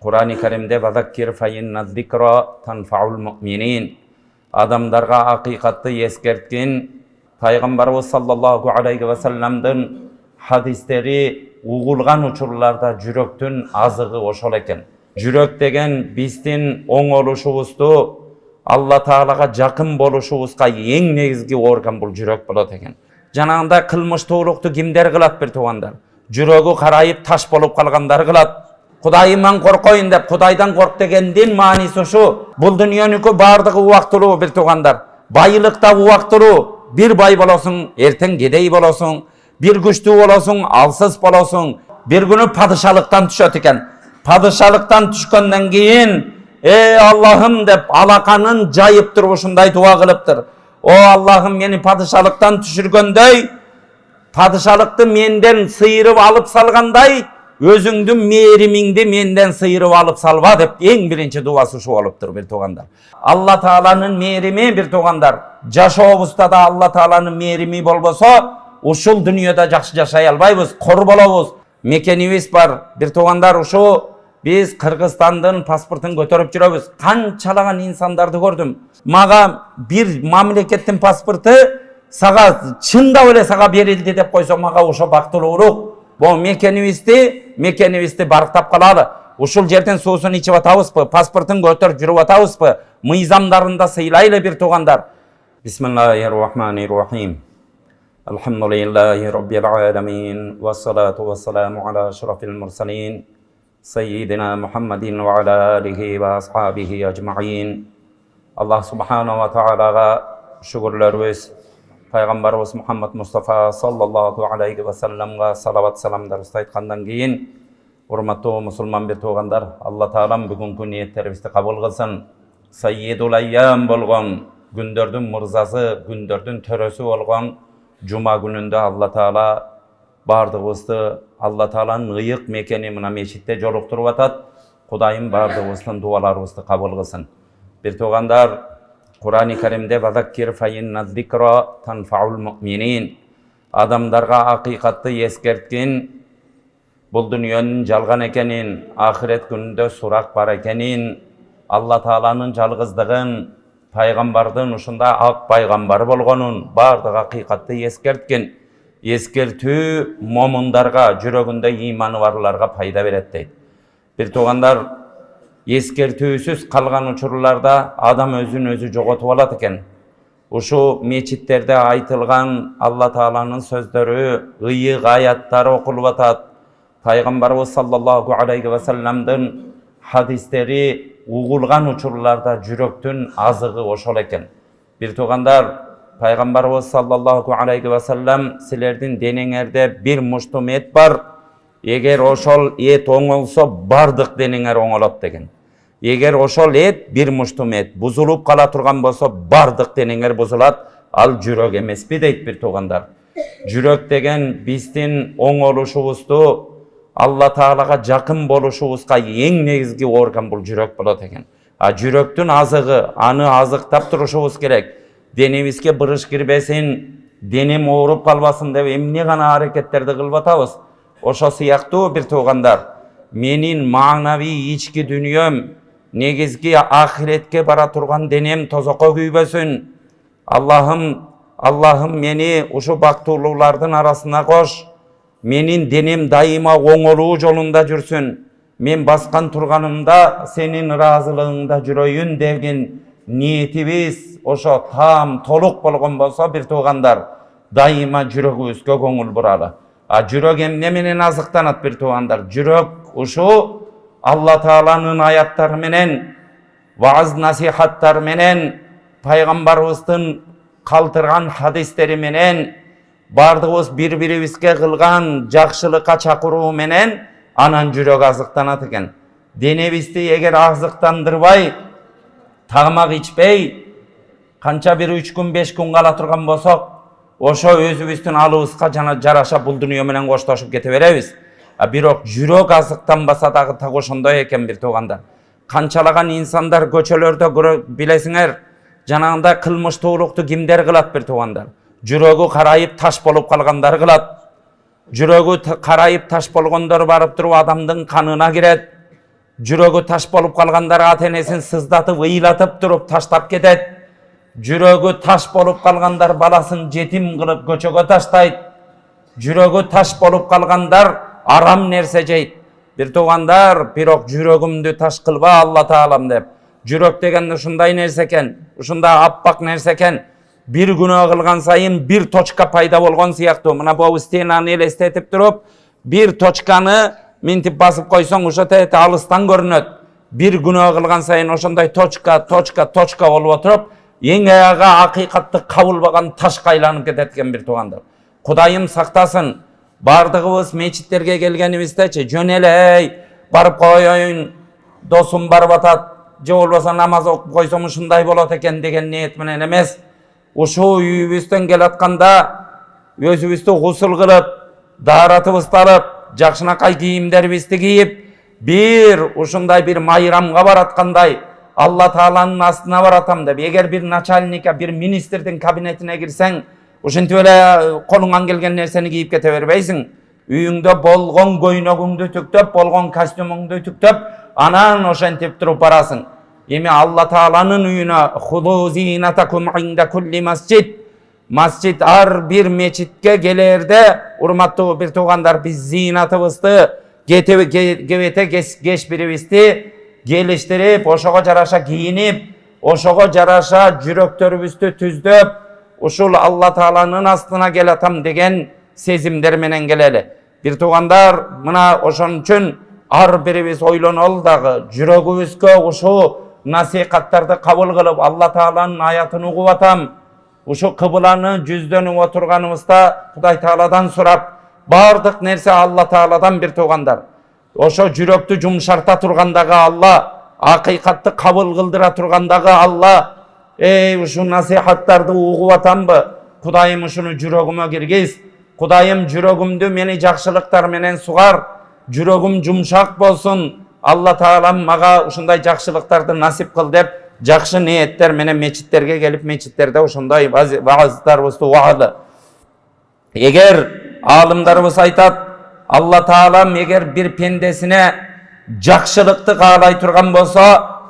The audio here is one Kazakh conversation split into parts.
Kur'an-ı Kerim'de "Vezekkir fe inne zikra tenfa'ul mu'minin." Adamlarga hakikatı eskertkin. Peygamberimiz sallallahu aleyhi ve sellem'den hadisleri uğulgan uçurlarda jüröktün azığı oşol eken. Jürök degen bizdin oң oluşubuzdu Allah Taalaga jakın boluşubuzga eң negizgi organ bul jürök bolot eken. Janagında kılmıştуулuktu kimler kılat bir tugandar? Jürögü karayıp taş bolup kalgandar kılat. Kudayımdan korkoyun dep, Kudaydan kork degендин manisi şu. Bul dünyanıkı bardığı uvaktulu bir tugandar. Bayılıkta uvaktulu. Bir bay bolosun, erten gedey bolosun. Bir güçlü bolosun, alsız bolosun. Bir günü padişalıktan düşöt eken. Padişalıktan düşkönden keyin ey Allah'ım dep alakanın jayıp turuşunday dua kılıptır. O Allah'ım meni padişalıktan düşürgönдөй, padişalıkты menden sıyırıp alıp salganday, özüңdün merimingdi menden sıyırıp alıp salva dep eң birinci duası şu oluptur bir tugandar. Allah Taala'nın merimi bir tugandar. Jaşoobuzda da Allah Taala'nın merimi bolbosa, uşul dünyada jakşı jaşay albayбыз, kor bolobuz. Mekenibиz бар bir tugandar uşu. Biz Kırgızstandın pasportun götürüp жүрөбүz. Kançalagan insandardı gördüm. Maga bir mamlekettin pasportu saga çında öyle saga berildi dep koysa maga uşo baktılуулuk. Bu mekenibizdi barıktap kalalı. Uşul жерден суусун içip atabызбы, pasportun götürüp жүрүп atabызбы, mыйзамдарында сыйлайлы bir tugandar. Bismillahirrahmanirrahim. Elhamdülillahi Rabbil alamin. Vessalatu vesselamu ala şerefil mursalin. Seyyidina Muhammedin ve ala alihi ve ashabihi ecma'in. Allah subhanahu wa ta'alaga şükürlerimiz. Peygamberimiz Muhammed Mustafa sallallahu aleyhi ve sellem'ga salavat salamlar aytkandan keyin, hurmatly musulman bir tugandar, Allah Taalam bugünkü niyetlerimizni kabul kılsın. Seyyidul ayyam bolgon, gündördün mırzası, gündördün törösü bolgon Cuma gününde Allah Taala bardığımızды Allah Taala'nın ıyık mekeni mına meçitte jolukturup atat. Kudayım bardığımыздın dualarımızды kabul kılsın. Bir tugandar, Kur'an-ı Kerim'de "Vezekkir fe inne zikra tenfa'ul mu'minin." Adamlarga hakikatı eskertkin. Bul dünyanın jalgan ekenin, ahiret gününde surak bar ekenin, Allah Taala'nın jalgızdığın, paygambardın uşunda ak paygambar bolgonun bardığı hakikatı eskertkin. Eskertүү momundarga, jürögünde imanı barlarga payda beret deydi. Bir tugandar, eskertүүsüz kalgan uçurlarda adam özün özü jogotup alat eken. Uşu meçitlerde aytılgan Allah Taala'nın sözleri, ıyık ayattары okulup atat. Peygamberimiz sallallahu aleyhi ve sellem'den hadisleri uğulgan uçurlarda jüröktün azığı oşol eken. Bir tugandar, Peygamberimiz sallallahu aleyhi ve sellem silerдің денеңерде bir muştum et бар. Eger oşol et oңolsa bardık denеңер oңolot деген. Eger oşol et bir muştum et buzulup kala turgan bolsa bardık denеңер buzulat. Al jürök emespi deyt bir tugandar. Jürök degen bizdin oң oluşubuzdu Allah Taalaga jakın boluşubuzga eң negizgi organ bul jürök bolot eken. Jüröktün azığı, anı azıktap turuşubuz kerek. Denimizge bırış girbesin, denim oğurup kalbasın deb emne gana hareketlerdi kılıp atabız. Oşo siyaktуу bir tugandar, menin manavi içki dünyöm, negizgi ahiretke bara turgan denem tozoko küybösün. Allah'ım meni uşu baktululardın arasına koş. Menin denem daima oңoluu jolunda жүрsün. Men baskan turganımda senin razılığında jüröyün devgen niyetimiz oşo tam toluk bolgon bolsa bir tugandar, daima jürögübüzgө koңul buralı. Jürök emne menen azıktanat bir tugandar. Jürök uşu Allah Taala'nın ayatları menen, vaaz nasihatları menen, Peygamberimizdin kaltırgan hadisleri menen, bardığımız bir-biribizge kılgan jakşılıkka çakırуу menen anan jürök azıktanat eken. Denebizdi eger azıktandırбай, tamak içpey, kança bir 3 gün 5 gün kala turgan bolsok, oşo özübüzdün alыбызга jana jaraşa bul dünya menen koştoşup kete berebiz. Birok jürök azıktanbasa dagы tak oşondoy eken bir tugandar. Kançalagan insanlar köçölörde bilesiңер, janagında kılmıştуулuktu kimler kılat bir tugandar. Jürögü karayıp taş bolup kalgandar kılat. Jürögü karayıp taş bolgondor barıp turup adamdın kanına giret. Жүрөгү таш болуп калгандар ата-энесин сыздатып, ыйлатып туруп таштап кетет. Жүрөгү таш болуп калгандар баласын жетим кылып көчөгө таштайт. Жүрөгү таш болуп калгандар арам нерсе жейт. Бир туугандар, бирок жүрөгүмдү таш кылба Алла Таалам деп. Жүрөк деген ушундай нерсе экен, ушундай аппак нерсе экен. Бир күнөө кылган сайын бир точка пайда болгон сыяктуу. Мына бул стенаны элестетип туруп, бир точканы минтип басып койсоң, ошо тете алыстан көрүнөт. Бир күнөө кылган сайын ошондой точка болуп отуруп, эң аяга акыйкатты кабылбаган ташка айланып кетет экен бир туугандар. Кудайым сактасын. Бардыгыбыз мечиттерге келгенибиздечи жөн эле барып коеюн, досум барып атат, же болбосо намаз окуп койсом ушундай болот экен деген ниет менен эмес. Ушул үйүбүздөн келатканда өзүбүздү гусул кылып, дааратыбызды алып, жакшынакай кийимдерибизди кийип, бир ушундай бир майрамга бараткандай Алла Тааланын астына баратам деп, эгер бир начальникке, бир министрдин кабинетине кирсең, ушинтип эле колуңан келген нерсени кийип кете бербейсиң. Үйүңдө болгон көйнөгүңдү түктөп, болгон костюмуңду түктөп, анан ошентип туруп барасың. Эми Алла Тааланын үйүнө хулу зинатакум инда кулли масжид. Масжид ар бир мечитке келерде, урматтуу бир туугандар, биз зинатыбызды, кебете кешбирибизди келиштирип, ошого жараша кийинип, ошого жараша жүрөктөрүбүздү түздөп, ушул Алла Тааланын астына келатам деген сезимдер менен келели. Бир туугандар, мына ошон үчүн ар бирибиз ойлонолу дагы, жүрөгүбүзгө ушул насихаттарды кабыл кылып, Алла Тааланын аятын угуп атам. Ушу кыбланы жүздөнүп отурганыбызда Кудай Тааладан сурап, бардык нерсе Алла Тааладан бир туугандар. Ошо жүрөктү жумшарта тургандагы Алла, акыйкатты кабыл кылдыра тургандагы Алла. Ушу насихаттарды угуп атамбы? Кудайым ушуну жүрөгүмө киргиз. Кудайым жүрөгүмдү мени жакшылыктар менен сугар. Жүрөгүм жумшак болсун. Алла Таалам мага ушундай жакшылыктарды насип кыл деп, жакшы ниеттер менен мечиттерге келип, мечиттерде ошондой вааздарыбызды угалы. Эгер алымдарыбыз айтат, Алла Таалам эгер бир пендесине жакшылыкты каалай турган болсо,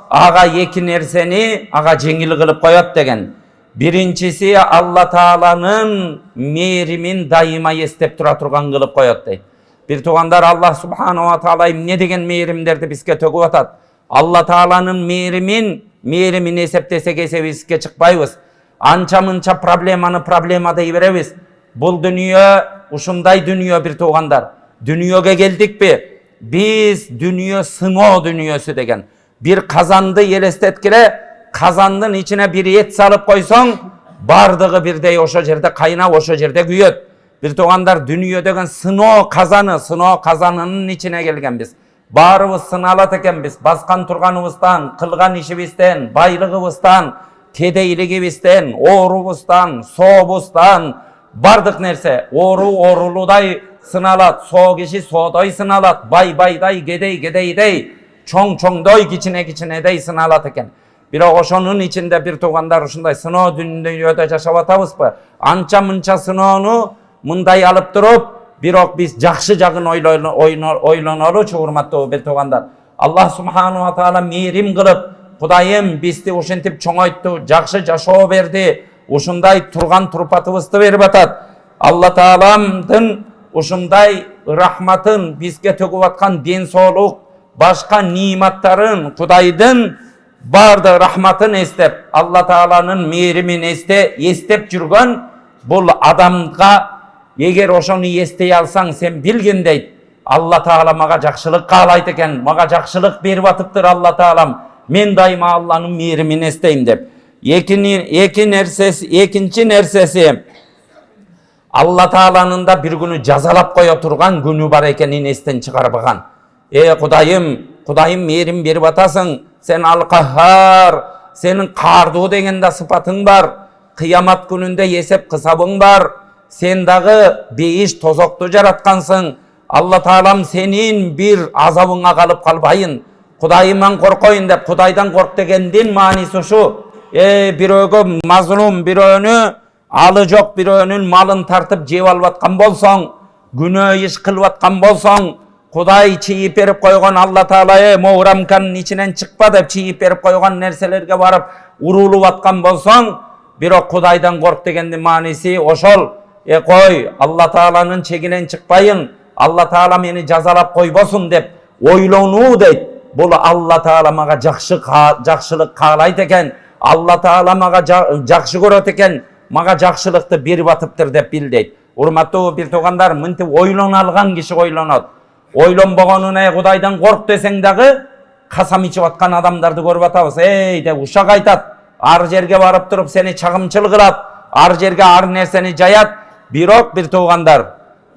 ага эки нерсени ага жеңил кылып коет деген. Биринчиси Алла Тааланын мээримин дайыма эстеп тура турган кылып коет дейт. Бир туугандар, Аллах Субханаху ва Таала эмне деген мээримдерди бизге төгүп атат. Алла Тааланын мээримин эсептесек эсебибизге чыкпайбыз. Анча-мынча проблема дей беребиз. Бул дүнүйө ушундай дүнүйө бир туугандар. Дүнүйөгө келдикпи? Биз дүнүйө сыноо дүнүйөсү деген. Бир казанды элестеткиле, казандын ичине бир эт салып койсоң, бардыгы бирдей ошо жерде кайнап, ошо жерде күйөт. Бир туугандар, дүнүйө деген сыноо казанынын ичине келгенбиз. Баарыбыз сыналат экенбиз. Баскан турганыбыздан, кылган ишибизден, байлыгыбыздан, кедейлигибизден, оорубуздан, сообуздан, бардык нерсе. Оорулудай сыналат, соо киши соодой сыналат, байдай, кедейдей, чоңдой, кичинедей сыналат экен. Бирок ошонун ичинде бир туугандар ушундай сыноо дүнүйөдө жашап атабызбы? Анча-мынча сыноону мындай алып туруп, бирок биз жакшы жагын ойлонолучу, урматтуу бир туугандар. Аллах Субханаху ва Таала мээрим кылып, Кудайым бизди ушинтип чоңойтtu, жакшы жашоо берди, ушундай турган турпатыбызды берип атат. Алла Тааламдын ушундай рахматын, бизге төгүп аткан ден соолук, башка ниматтарын, Кудайдын барды рахматын эстеп, Алла Тааланын мээримин эстеп жүргөн бул адамга, эгер ошону эстей алсаң, сен билгин дейт. Алла Таала мага жакшылык каалайт экен, мага жакшылык берип атыптыр Алла Таалам. Мен дайыма Алланын мээримин эстейм деп. Экинчи нерсеси, Алла Тааланын да бир күнү жазалап кое турган күнү бар экенин эстен чыгарбаган. Кудайым мээрим берип атасың, сен Ал-Каххар, сенин каардуу деген да сыпатың бар. Кыямат күнүндө эсеп кысабың бар. Сен дагы бейиш тозокту жараткансың. Алла Таалам сенин бир азабыңа калып калбайын. Кудайымдан коркойн деп, Кудайдан корк дегендин мааниси ушу. Бирөөгө мазлум, бирөөнү алы жок, бирөөнүн малын тартып жеп алып аткан болсоң, күнөө иш кылып аткан болсоң, Құдай чийип берип койгон, Алла Таала могу рамканын ичинен чыкпа деп чийип берип койгон нерселерге барып урулуп аткан болсоң, бирок Кудайдан корк дегендин мааниси ошол. Кой, Алла Тааланын чегинен чыкпайын, Алла Таала мени жазалап койбосун деп ойлонуу дейт. Бул Алла Таала мага жакшылык каалайт экен, Алла Таала мага жакшы көрөт экен, мага жакшылыкты берип атыптыр деп бил дейт. Урматтуу бир туугандар, мынтип ойлоно алган киши ойлонот. Ойлонбогонуна Кудайдан корк десең дагы касам ичип аткан адамдарды көрүп атабыз. Деп ушак айтат, ар жерге барып туруп сени чагымчыл кылат, ар жерге ар нерсени жаят. Бирок бир туугандар,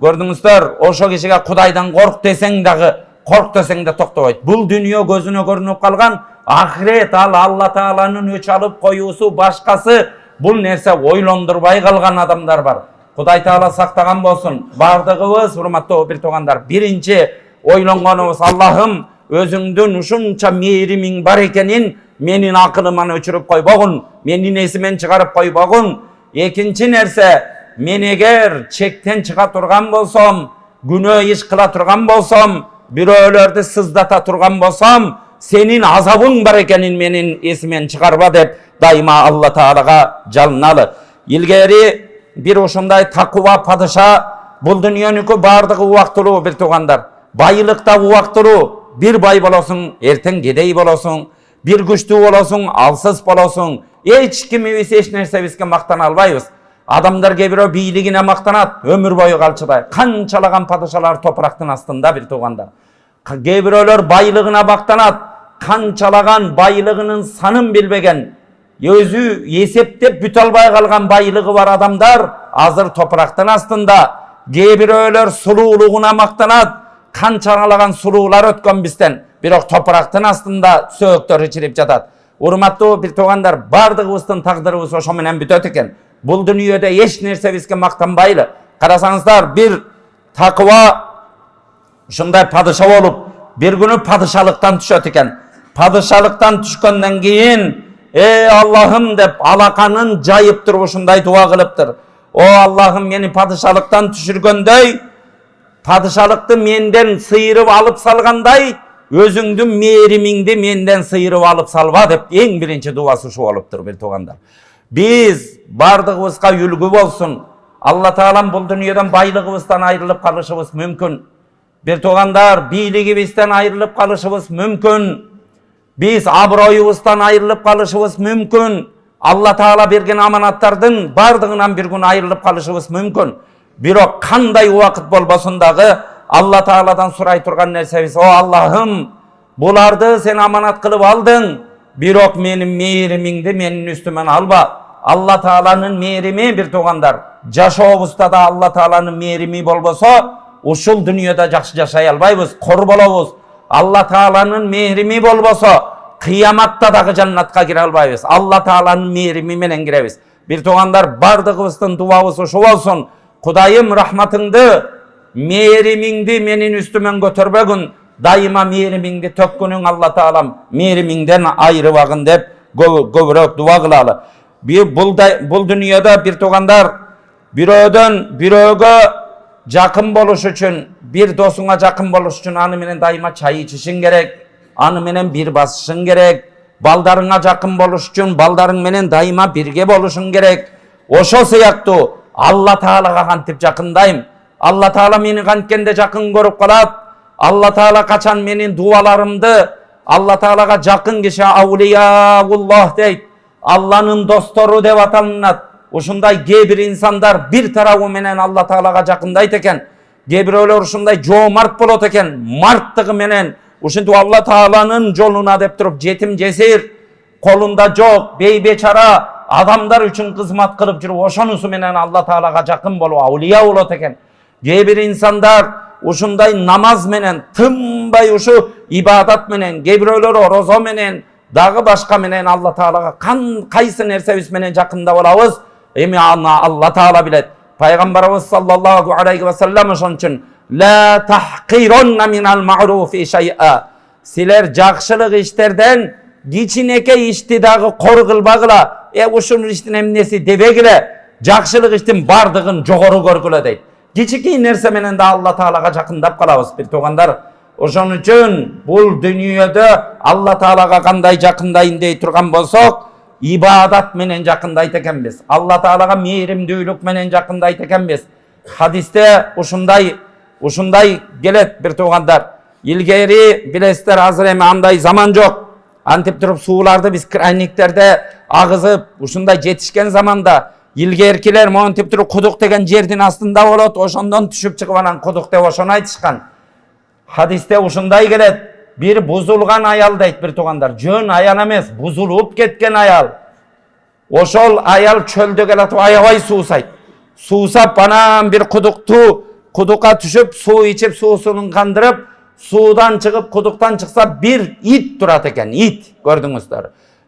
көрдүңүздөр, ошо кишиге Кудайдан корк десең дагы, корк десең да токтобойт. Бул дүйнө көзүнө көрүнүп калган, ахирет ал Алла Тааланын өч алып коюусу башкасы, бул нерсе ойлондурбай калган адамдар бар. Кудай Таала сактаган болсун. Бардыгыбыз, урматтуу бир туугандар, биринчи ойлонгонубуз, Аллахым, өзүңдүн ушунча мээримиң бар экенин менин акылыман өчүрүп койбогун, менин эсимен чыгарып койбогун. Экинчи нерсе, мен эгер чектен чыга турган болсом, күнөө иш кыла турган болсом, бирөөлөрдү сыздата турган болсом, сенин азабың бар экенин менин эсимен чыгарба деп дайыма Алла Таалага жалыналы. Илгери бир ушундай такуба падыша бул дүйнөнүкү бардыгы убактылуу бир туугандар. Байлыкта убактылуу. Бир бай болосуң, эртең кедей болосуң, бир күчтүү болосуң, алсыз болосуң. Эч кимибиз эч нерсебизге мактана албайбыз. Адамдар кээ бирөө бийлигине мактанат, өмүр бою калчыдай. Канчалаган падышалар топурактын астында бир туугандар. Кээ бирөөлөр байлыгына мактанат, канчалаган байлыгынын санын билбеген, өзү эсептеп бүтө албай калган байлыгы бар адамдар азыр топурактын астында. Кээ бирөөлөр сулуулугуна мактанат, канчалаган сулуулар өткөн бизден, бирок топурактын астында сөөктөрү чирип жатат. Урматтуу бир туугандар, бардыгыбыздын тагдырыбыз ошо менен бүтөт экен. Бул дүйнөдө эч нерсебизге мактанбайлы. Карасаңыздар, бир такыба ушундай падыша болуп, бир күнү падышалыктан түшөт экен. Падышалыктан түшкөндөн кийин, Аллахым деп алаканын жайып туруп ушундай дуа кылыптыр. О Аллахым, мени падышалыктан түшүргөндөй, падышалыкты менден сыйырып алып салгандай, өзүңдүн мээримиңди менден сыйырып алып салба деп эң биринчи дуасы ушу болуптур бир туугандар. Биз бардыгыбызга үлгү болсун. Алла Таалам бул дүйнөдөн байлыгыбыздан айрылып калышыбыз мүмкүн. Бир туугандар, бийлигибизден айрылып калышыбыз мүмкүн. Биз аброюбуздан айрылып калышыбыз мүмкүн. Алла Таала берген аманаттардын бардыгынан бир күн айрылып калышыбыз мүмкүн. Бирок кандай убакыт болбосун дагы Алла Тааладан сурай турган нерсебиз, о Аллахым, буларды сен аманат кылып алдың, бирок менин мээримиңди менин үстүмөн алба. Алла Тааланын мээрими бир туугандар, жашообузда да Алла Тааланын мээрими болбосо, ушул дүйнөдө жакшы жашай албайбыз, кор болобуз. Алла Тааланын мээрими болбосо, кыяматта дагы жаннатка кире албайбыз. Алла Тааланын мээрими менен киребиз. Бир туугандар, бардыгыбыздын дуабыз ошо болсун. Кудайым, рахматыңды, мээримиңди менин үстүмөн көтөрбөгүн, дайыма мээримиңди төккүнүң Алла Таалам, мээримиңден айрыбагын деп көбүрөөк дуа кылалы. Бул дүйнөдө бир туугандар, бирөөдөн бирөөгө жакын болуш үчүн, бир досуңа жакын болуш үчүн аны менен дайыма чай ичишиң керек, аны менен бир басышың керек. Балдарыңа жакын болуш үчүн балдарың менен дайыма бирге болушуң керек. Ошо сыяктуу Алла Таалага кантип жакындайм? Алла Таала мени канткенде жакын көрүп калат. Алла Таала качан менин дуаларымды, Алла Таалага жакын киши аулияуллах дейт. Алланын достору деп аталынат. Ушундай кээ бир инсандар бир тарабы менен Алла Таалага жакындайт экен. Кээ бирөөлөр ушундай жоомарт болот экен. Марттыгы менен ушинтип Алла Тааланын жолуна деп туруп жетим жесир, колунда жок, бейбечара адамдар үчүн кызмат кылып жүрүп, ошонусу менен Алла Таалага жакын болуп аулия болот экен. Кээ бир инсандар ушундай намаз менен, тынбай ушу ибадат менен, кээ бирөөлөр орозо менен, дагы башка менен Алла Таалага кайсы нерсебиз менен жакында болабыз, эми Алла Таала билет. Пайгамбарыбыз саллаллаху алейхи ва саллям ошон үчүн ла тахқиронна минал ма'руфи шай'a. Силер жакшылык иштерден кичинекей ишти дагы кор кылбагыла. Ушул иштин эмнеси дебегиле. Жакшылык иштин бардыгын жогору көргүлө дейт. Кичикей нерсе менен да Алла Таалага жакындап калабыз. Бир туугандар, Ошон үчүн бул дүйнөдө Алла Таалага кандай жакындайын дей турган болсок, ибадат менен жакындайт экенбиз. Алла Таалага мээримдүүлүк менен жакындайт экенбиз. Хадисте ушундай келет бир туугандар. Илгери билесиздер, азыр эми андай заман жок. Антип туруп сууларды биз крайниктерде агызып, ушундай жетишкен заманда илгеркилер монтип туруп кудук деген жердин астында болот, ошондон түшүп чыгып анан кудук деп ошону айтышкан. Хадисте ушундай келет. Bir buzulgan ayal deyt bir tuğandar. Jön ayal emes, buzulup ketken ayal. Oşol ayal çölde gelatip ayabay suusayt. Suusap anam bir kuduka tüşüp, su içip, suusunun kandırıp, suudan çıkıp, kuduktan çıksa bir it durat eken, it. Gördünüzler.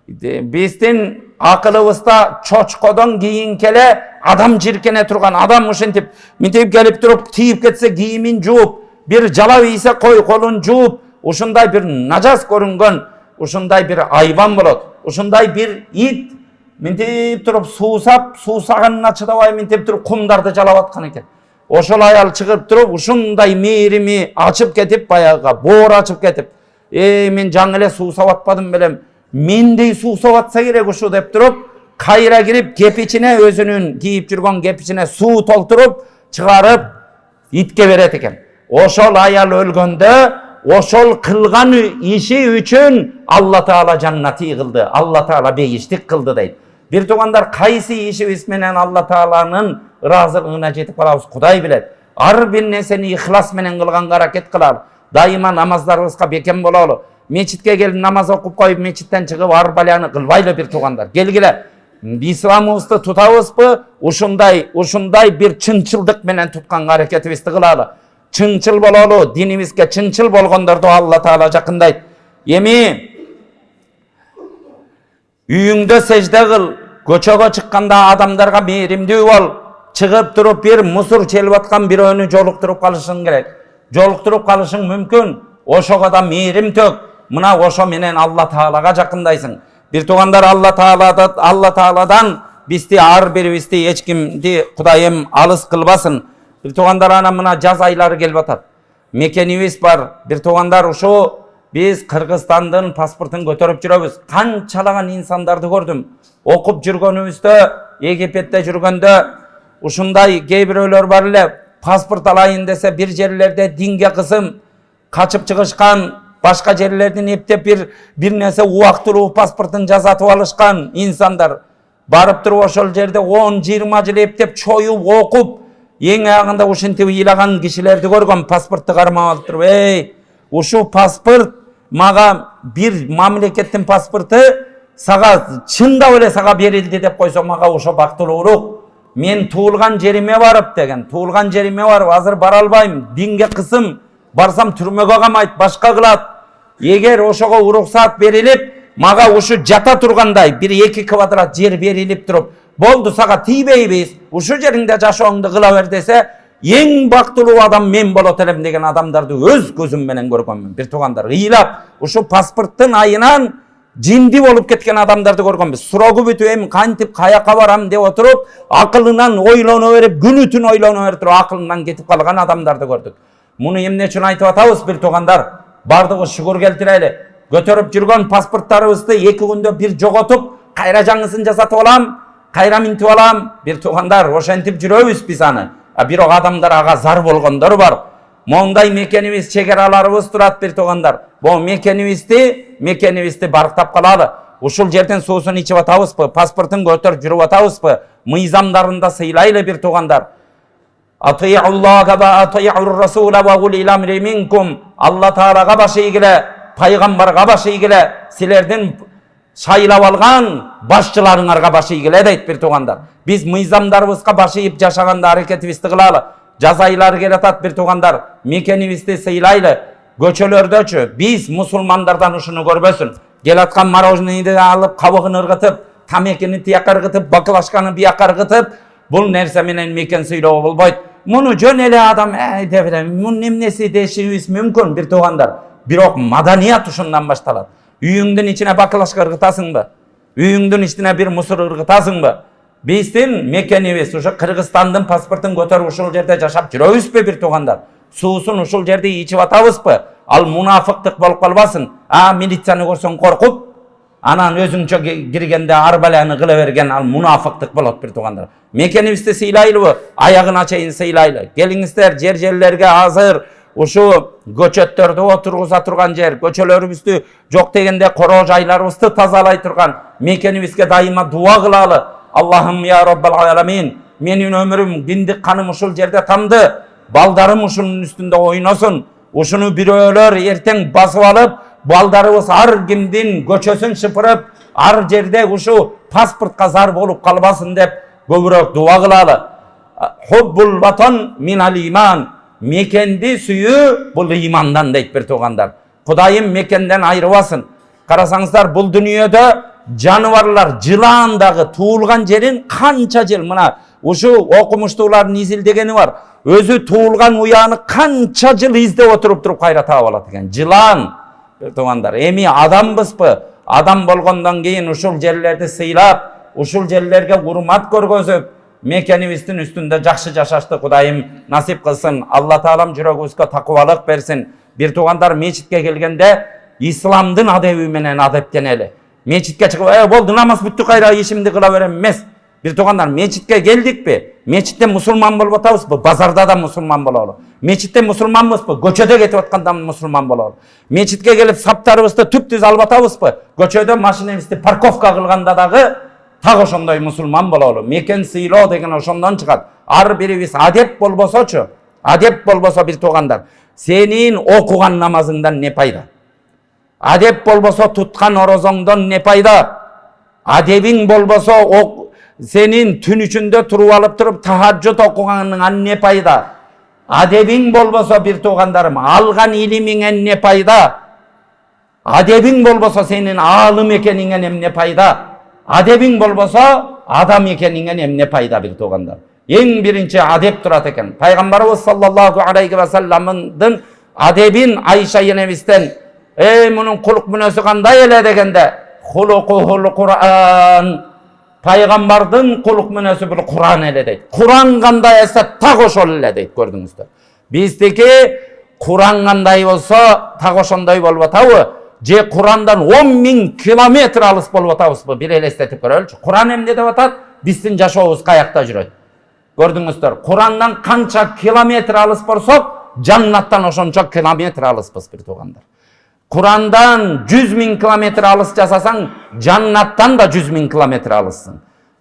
Bizdin akılımızda çoçkodan giyinkele adam jirkene turgan, adam uşentip, mintip gelip durup, tiyip ketse giyimin juup, bir jalav ise koy kolun juup, ушундай bir нажас көрүнгөн, ушундай bir айван болот. Ушундай bir it мынтип туруп суусаганына чыдабай мынтип туруп кумдарды жалап аткан экен. Ошол аял чыгып туруп ушундай мээрими ачып кетип, баягы боор ачып кетип, мен жаңы эле суусап атпадым белем. Мендей суусап атса керек ушу деп туруп, кайра кирип кепичине, өзүнүн кийип жүргөн кепичине суу толтуруп, чыгарып итке берет экен. Ошол аял өлгөндө ошол кылган иши үчүн Алла Таала жаннати кылды, Алла Таала бейиштик кылды дейт. Бир туугандар, кайсы ишибиз менен Алла Тааланын ыраазылыгына жетип калабыз, Кудай билет. Ар бир нерсени ихлас менен кылганга аракет кылалы. Дайыма намаздарыбызга бекем бололу. Мечитке келип намаз окуп коюп, мечиттен чыгып ар баляны кылбайлы бир туугандар. Келгиле. Исламыбызды тутабызбы? Ушундай бир чынчылдык менен тутканга аракетибизди кылалы. Чынчыл бололу, динибизге чынчыл болгондорду Алла Таала жакындайт. Эми үйүңдө сежде кыл, көчөгө чыкканда адамдарга мээримдүү бол. Чыгып туруп бир мусор челип аткан бирөөнү жолуктуруп калышың керек. Жолуктуруп калышың мүмкүн. Ошого да мээрим тök. Мына ошо менен Алла Таалага жакындайсың. Бир туугандар, Алла Тааладан бизди, ар бирибизди, эч кимди Кудайым алыс кылбасын. Bir tuğandar ana mına jaz aylары келип атат. Мекенибиз бар. Bir tuğandar uşu biz Kırgızstandın pasportun götürüp жүрөбүz. Канчалаган insandарды көрдүм. Окуп жүргөнүбүздө, Египетте жүргөндө ушундай кээ бирөөлөр бар эле. Паспорт алайын десе бир жерлерде динге кысым качып чыгышкан, башка жерлерден эптеп бир нерсе убактылуу паспортун жасатып алышкан инсандар. Барып туруп ошол жерде 10-20 жыл эптеп чоюп окуп, ең ағында ушинтип ыйлаган кишилерди көргөм, паспортты кармап алып туруп, ушу паспорт мага бир мамлекеттин паспорты сага чындап эле сага берилди деп койсо, мага ошо бактылуулук. Мен туулган жериме барып деген, туулган жериме барып, азыр бара албайм, динге кысым, барсам түрмөгө камайт, башка кылат. Эгер ошого уруксат берилип, мага ушу жата тургандай бир 2 квадрат жер берилип туруп, болду сага тийбейбиз, ушу жериңде жашооңду кыла бер десе, эң бактылуу адам мен болот элем деген адамдарды өз көзүм менен көргөнмүн. Бир туугандар, ыйлап ушу паспорттун айынан жинди болуп кеткен адамдарды көргөнбүз. Сурогу бүтүп эми кантип каяка барам деп отуруп, акылынан ойлоно берип, күнү түн ойлоно берип туруп акылынан кетип калган адамдарды көрдүк. Муну эмне үчүн айтып атабыз бир туугандар? Бардыгы шүгүр келтирели. Көтөрүп жүргөн паспорттарыбызды 2 күндө бир жоготуп, кайра жаңысын жасатып алам, кайра минтип алам. Бир туугандар, ошентип жүрөбүз биз аны. Бирок адамдар ага зар болгондор бар. Мондай мекенибиз, чегераларыбыз турат бир туугандар. Бу мекенибизди барктап калалы. Ушул жерден суусун ичип атабызбы? Паспортун көтөрүп жүрүп атабызбы? Мыйзамдарында сыйлайлы бир туугандар. Атыйуллаха ва атыйур расула ва улил амри минкум. Алла Таалага баш ийгиле, пайгамбарга баш ийгиле, силердин шайлап алган башчыларыңарга баш ийгиле дейт бир туугандар. Биз мыйзамдарыбызга баш ийип жашаганда аракетибизди кылалы. Жаз айлары келатат бир туугандар. Мекенибизди сыйлайлы. Көчөлөрдөчү биз мусулмандардан ушуну көрбөсүн. Келаткан мороженейди алып, кабыгын ыргытып, тамекини тияка ыргытып, баклажканы бияка ыргытып, бул нерсе менен мекен сыйлоо болбойт. Муну жөн эле адам деп эле, мунун эмнеси дешибиз мүмкүн бир туугандар. Бирок маданият ушундан башталат. Үйүңдүн ичине баклажка ыргытасыңбы? Үйүңдүн ичине бир мусор ыргытасыңбы? Биздин мекенибиз ушу Кыргызстандын паспортун көтөрүп ушул жерде жашап жүрөбүзбү бир туугандар? Суусун ушул жерде ичип атабызбы? Al munafıklık bolup kalbasın. Militsiyani görsen korkup, anan özüңçө girgende arbalanı kılıvergen al munafıklık bolot bir tugandar. Mekenibizde sıylaylı, ayağına çayın sıylaylı. Geliңizler jer-jerlerge hazır. Uşu göçöttörde oturguza turgan jer, göçölörübüzdü jok degende koro jaylarыбызды tazalay turgan mekenibizge daima dua kılalı. Allah'ım ya Rabbal alamin, menin ömürüm, dindik kanım uşul jerde tamdı. Baldarım uşunun üstünde oynasın. Uşunu biröөлөр erteң basıp alıp, baldarыбыз ar kimdin göçösün şıpırıp, ar jerde uşu pasportка zar bolup kalbasın dep köpürөөк dua kılalı. Hubbul vatan minal iman. Mekendi suyu bu imandan deyip bir tugandar. Kudayım mekenden ayırıbasın. Karasaңыздар бұл дүниеде жаныбарлар жылаандагы туылган жерин канча жыл мына ушу окумуштуулардын изилдегени бар. Өзү туылган уяны канча жыл издеп отуруп кайра таап алат экен. Жылан туугандар. Эми адамбызбы? Адам болгондон кийин ушул жерлерди сыйлап, ушул жерлерге урмат көргөзүп, mekenibizin üstünde жақсы жашашты Kudayım nasip kılsın. Allah Taalam жүрөгүбүзгө takıvalık versin. Bir tugandar meçitke gelgende İslamdın adebi menen adepteneli. Meçitke çıkıp, boldu namaz büttü kayra işimdi kıla verem emez. Bir tugandar meçitke geldik mi? Meçitte musulman bolup atabız mı? Bazarda da musulman bololu. Meçitte musulmanmız mı? Göçöde ketip atkanda musulman bololu. Meçitke gelip saptarыбызды түп-түз алып атабыз mı? Göçöde maşinebizdi parkovka kılganda dağı tak oşondoy musulman bololu. Meken sıyloo degen oşondan çıkat. Ar biribиz adep bolbosoçu. Adep bolboso bir tugandar. Senin okugan namazından ne payda? Adep bolboso tutkan orozongdan ne payda? Adebin bolboso senin tün içinde turup alıp turup tahajjud okuganından ne payda? Adebin bolboso bir tugandarım algan iliminden ne payda? Adebin bolboso senin alım ekeninden hem ne payda? Adebin bolboso adam ekeninden hem ne payda bir tugandar? En birinci adep turat eken. Peygamberimiz sallallahu aleyhi ve sellem'in adebin Ayşe yenebizden bunun kuluk münösü kanday ele degende hulukuhul Kur'an. Peygamberden kuluk münösü bir Kur'an ele deydi. Kur'an kanday etse tak oşol ele deydi gördünüzler. Bizdeki Kur'an kanday olsa tak oşonday bolbatağı je Kur'andan 10.000 kilometre alыс bolbataыбыз bu bir ele estetip görölçü. Kur'an emne de batat bizden jaşoğuz kayakta jüröt. Gördünüzler. Kur'andan kança kilometre alыс bolsak jannattan oşonço kilometre alыспыз bir tugandar. Kur'andan 100.000 kilometre alыс jasasaң jannattan da 100.000 kilometre alыссың.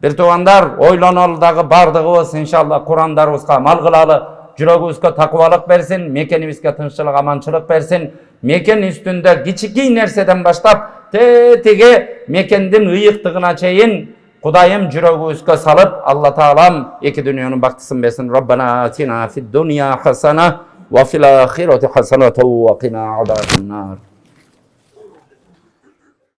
Bir tugandar oylonoldağı bardığыбыз inşallah Kur'andarыбызга mal kılalı, жүрөгүбүзгө takıvalık versin, mekenibizge tınççılık, amançılık versin. Meken üstünde kiçiki nerseden başlap tege mekendin ıyıktığına çeyin Kudayım жүрөгүбүzгө salıp Allah Taalam iki dünyanın baktısın versin. Rabbana atina fid dunya hasana ve fil ahireti hasanatan ve qina azaban nar.